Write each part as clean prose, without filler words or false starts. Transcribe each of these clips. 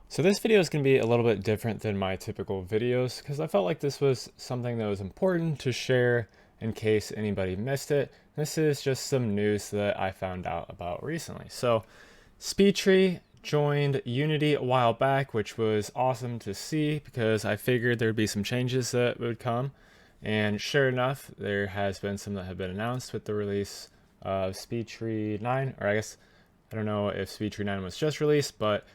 So this video is going to be a little bit different than my typical videos because I felt like this was something that was important to share in case anybody missed it. This is just some news that I found out about recently. So Speedtree joined Unity a while back, which was awesome to see because I figured there'd be some changes that would come. And sure enough, there has been some that have been announced with the release of Speedtree 9, or I guess I don't know if Speedtree 9 was just released, but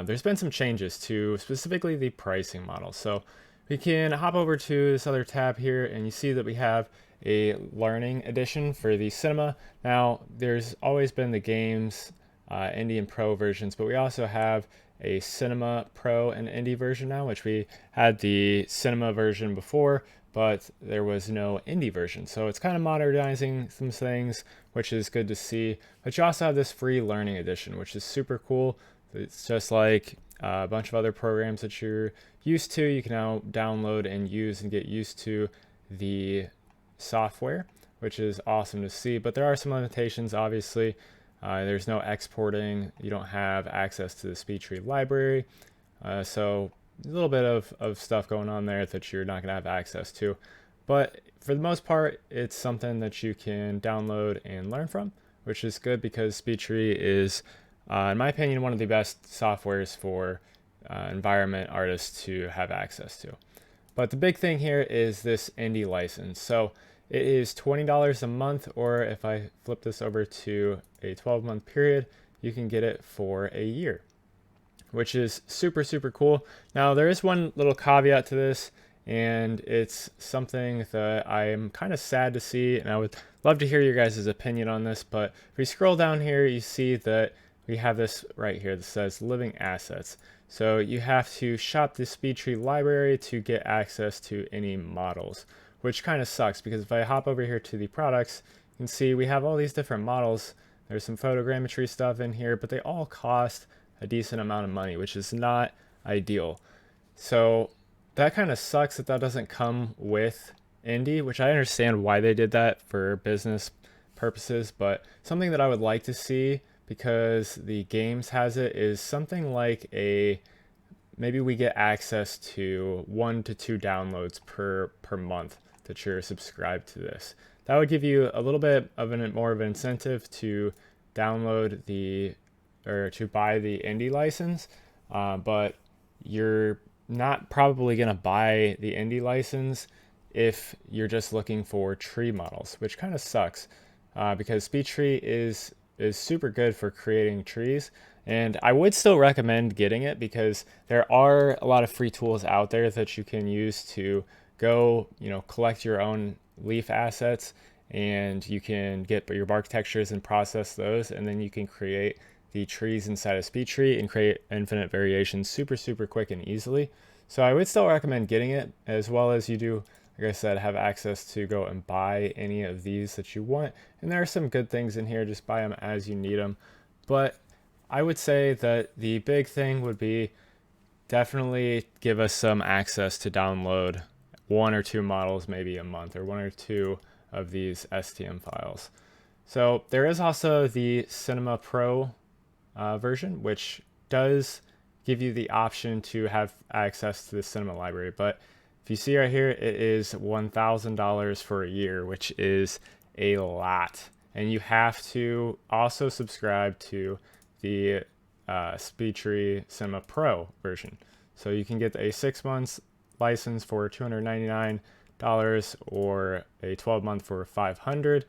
there's been some changes to specifically the pricing model. So we can hop over to this other tab here, and you see that we have a learning edition for the cinema. Now, there's always been the games, indie and pro versions, but we also have a cinema pro and indie version now, which we had the cinema version before, but there was no indie version. So it's kind of modernizing some things, which is good to see. But you also have this free learning edition, which is super cool. It's just like a bunch of other programs that you're used to. You can now download and use and get used to the software, which is awesome to see. But there are some limitations, obviously. There's no exporting. You don't have access to the Speedtree library. So a little bit of stuff going on there that you're not going to have access to. But for the most part, it's something that you can download and learn from, which is good because Speedtree is, in my opinion, one of the best softwares for environment artists to have access to. But the big thing here is this indie license. So it is $20 a month, or if I flip this over to a 12-month period, you can get it for a year, which is super, super cool. Now, there is one little caveat to this, and it's something that I am kind of sad to see, and I would love to hear your guys' opinion on this. But if we scroll down here, you see that we have this right here that says living assets. So you have to shop the Speedtree library to get access to any models, which kind of sucks because if I hop over here to the products, you can see we have all these different models. There's some photogrammetry stuff in here, but they all cost a decent amount of money, which is not ideal. So that kind of sucks that that doesn't come with Indie, which I understand why they did that for business purposes, but something that I would like to see because the games has it is something like a maybe we get access to 1 to 2 downloads per month that you're subscribed to this. That would give you a little bit of an more of an incentive to download the or to buy the indie license, but you're not probably going to buy the indie license if you're just looking for tree models, which kind of sucks because Speedtree is super good for creating trees. And I would still recommend getting it because there are a lot of free tools out there that you can use to go, collect your own leaf assets, and you can get your bark textures and process those, and then you can create the trees inside of Speedtree and create infinite variations super, super quick and easily. So I would still recommend getting it, as well as you do, like I said, have access to go and buy any of these that you want. And there are some good things in here, just buy them as you need them. But I would say that the big thing would be definitely give us some access to download 1 or 2 models maybe a month, or 1 or 2 of these STM files. So there is also the Cinema Pro version, which does give you the option to have access to the cinema library. But if you see right here, it is $1,000 for a year, which is a lot. And you have to also subscribe to the Speedtree Cinema Pro version. So you can get a 6 months license for $299 or a 12-month for $500.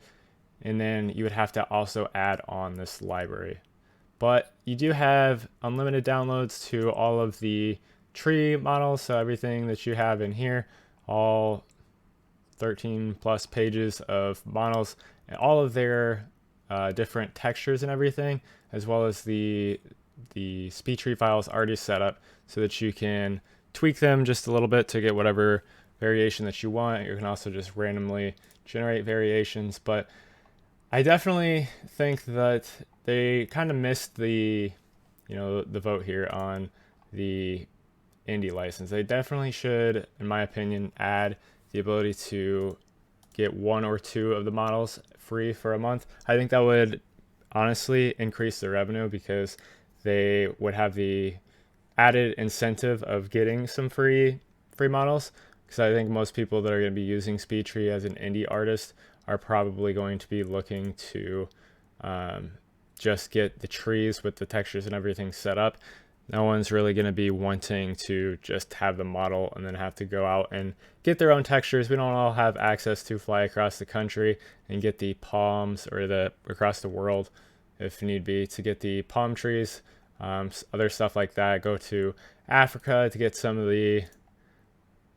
And then you would have to also add on this library. But you do have unlimited downloads to all of the tree models, so everything that you have in here, all 13 plus pages of models, and all of their different textures and everything, as well as the Speedtree files already set up so that you can tweak them just a little bit to get whatever variation that you want. You can also just randomly generate variations, but I definitely think that they kind of missed the vote here on the indie license. They definitely should, in my opinion, add the ability to get 1 or 2 of the models free for a month. I think that would honestly increase the revenue because they would have the added incentive of getting some free models, because I think most people that are going to be using Speedtree as an indie artist are probably going to be looking to just get the trees with the textures and everything set up. No one's really going to be wanting to just have the model and then have to go out and get their own textures. We don't all have access to fly across the country and get the palms, or the across the world if need be, to get the palm trees, other stuff like that. Go to Africa to get some of the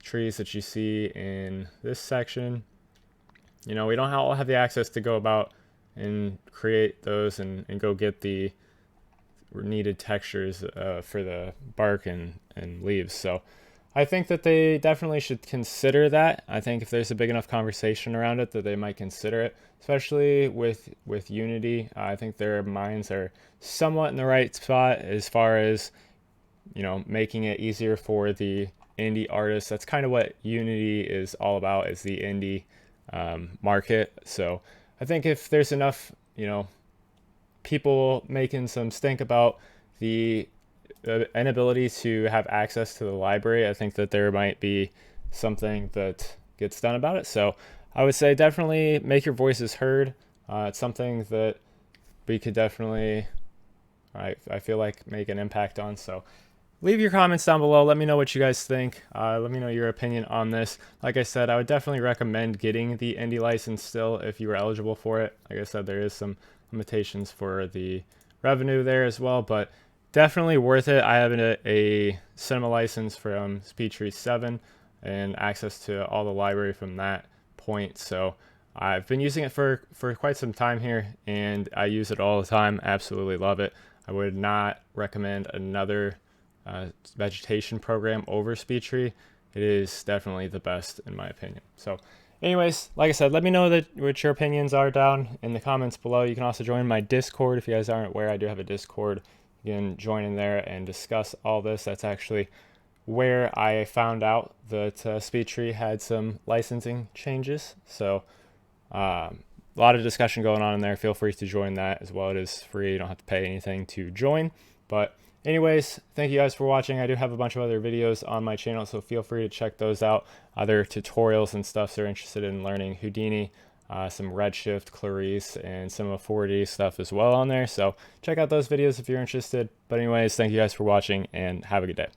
trees that you see in this section. You know, we don't all have the access to go about and create those and go get the needed textures for the bark and leaves. So I think that they definitely should consider that. I think if there's a big enough conversation around it, that they might consider it, especially with Unity. I think their minds are somewhat in the right spot as far as, you know, making it easier for the indie artists. That's kind of what Unity is all about, is the indie market. So I think if there's enough, you know, people making some stink about the inability to have access to the library, I think that there might be something that gets done about it. So I would say definitely make your voices heard. It's something that we could definitely, I feel like, make an impact on. So leave your comments down below. Let me know what you guys think. Let me know your opinion on this. Like I said, I would definitely recommend getting the indie license still if you were eligible for it. Like I said, there is some limitations for the revenue there as well, but definitely worth it. I have a cinema license from Speedtree 7 and access to all the library from that point. So I've been using it for quite some time here, and I use it all the time. Absolutely love it. I would not recommend another vegetation program over Speedtree. It is definitely the best in my opinion. So anyways, like I said, let me know what your opinions are down in the comments below. You can also join my Discord. If you guys aren't aware, I do have a Discord. You can join in there and discuss all this. That's actually where I found out that Speedtree had some licensing changes. So a lot of discussion going on in there. Feel free to join that as well. It is free. You don't have to pay anything to join. But anyways, thank you guys for watching. I do have a bunch of other videos on my channel, so feel free to check those out. Other tutorials and stuff, so you're interested in learning Houdini, some Redshift, Clarice, and some of 4D stuff as well on there. So check out those videos if you're interested. But anyways, thank you guys for watching, and have a good day.